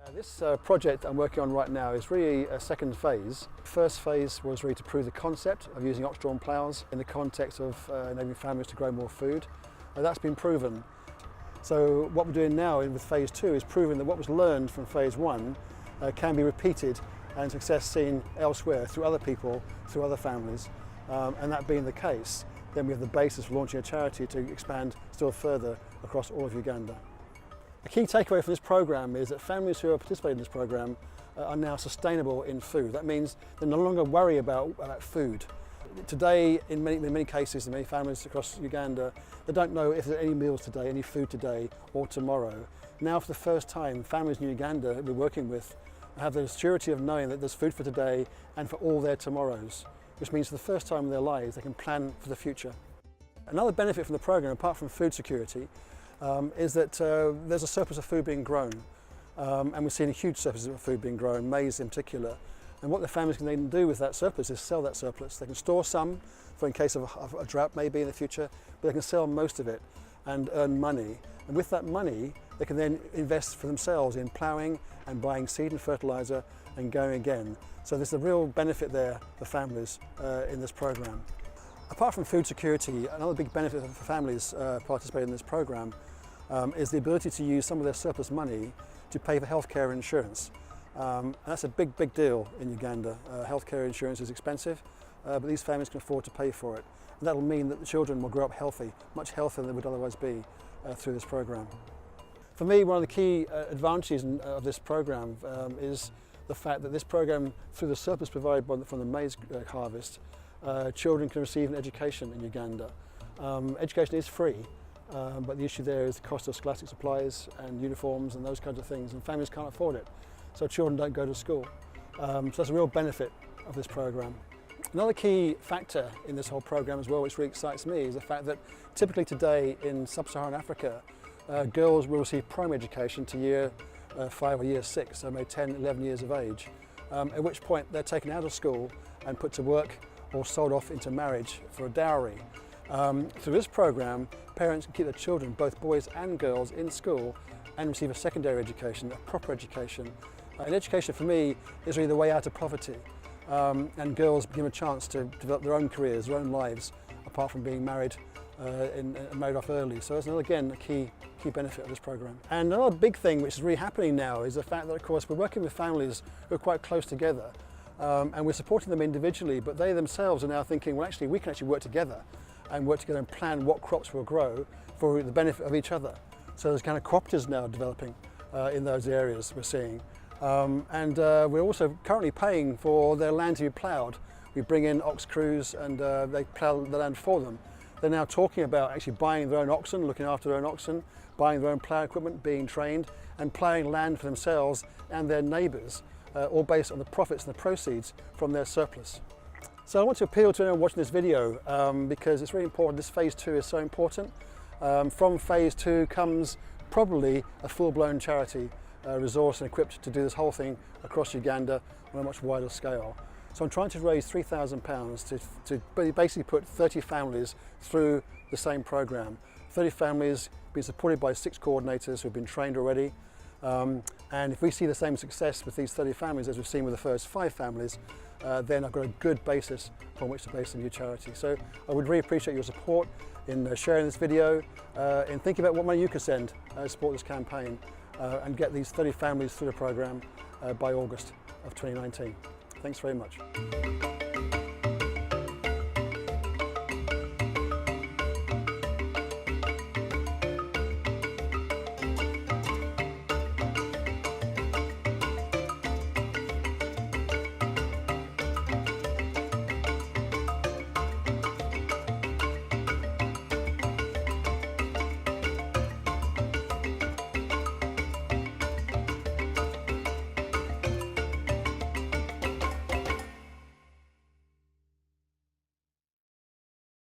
This project I'm working on right now is really a second phase. First phase was really to prove the concept of using ox-drawn ploughs in the context of enabling families to grow more food. That's been proven. So what we're doing now with phase 2 is proving that what was learned from phase 1 can be repeated and success seen elsewhere through other people, through other families. And that being the case, then we have the basis for launching a charity to expand still further across all of Uganda. A key takeaway from this program is that families who are participating in this program are now sustainable in food. That means they no longer worry about food. Today, in many cases, in many families across Uganda, they don't know if there are any meals today, any food today or tomorrow. Now, for the first time, families in Uganda that we're working with have the security of knowing that there's food for today and for all their tomorrows, which means for the first time in their lives, they can plan for the future. Another benefit from the program, apart from food security, is that there's a surplus of food being grown, and we're seeing a huge surplus of food being grown, maize in particular. And what the families can then do with that surplus is sell that surplus. They can store some for in case of a drought maybe in the future, but they can sell most of it and earn money. And with that money, they can then invest for themselves in ploughing and buying seed and fertilizer and going again. So there's a real benefit there for families in this program. Apart from food security, another big benefit for families participating in this program is the ability to use some of their surplus money to pay for healthcare insurance. And that's a big deal in Uganda. Healthcare insurance is expensive, but these families can afford to pay for it. And that'll mean that the children will grow up healthy, much healthier than they would otherwise be through this program. For me, one of the key advantages of this program is the fact that this program, through the surplus provided from the maize harvest, children can receive an education in Uganda. Education is free, but the issue there is the cost of scholastic supplies and uniforms and those kinds of things, and families can't afford it. So children don't go to school. So that's a real benefit of this program. Another key factor in this whole program as well, which really excites me, is the fact that typically today in sub-Saharan Africa, girls will receive primary education to year 5 or year 6, so maybe 10, 11 years of age, at which point they're taken out of school and put to work or sold off into marriage for a dowry. Through this program, parents can keep their children, both boys and girls, in school and receive a secondary education, a proper education. And education for me is really the way out of poverty. And girls give a chance to develop their own careers, their own lives, apart from being married and married off early. So that's another, again, a key benefit of this program. And another big thing which is really happening now is the fact that, of course, we're working with families who are quite close together. And we're supporting them individually, but they themselves are now thinking, well, actually, we can actually work together and plan what crops will grow for the benefit of each other. So there's kind of cooperatives now developing in those areas we're seeing. We're also currently paying for their land to be ploughed. We bring in ox crews and they plough the land for them. They're now talking about actually buying their own oxen, looking after their own oxen, buying their own plough equipment, being trained, and ploughing land for themselves and their neighbours, all based on the profits and the proceeds from their surplus. So I want to appeal to anyone watching this video because it's really important. This phase 2 is so important. From phase 2 comes probably a full-blown charity resourced and equipped to do this whole thing across Uganda on a much wider scale. So I'm trying to raise £3,000 to basically put 30 families through the same program. 30 families being supported by 6 coordinators who've been trained already. And if we see the same success with these 30 families as we've seen with the first 5 families, then I've got a good basis upon which to base a new charity. So I would really appreciate your support in sharing this video, in thinking about what money you could send to support this campaign and get these 30 families through the program by August of 2019. Thanks very much.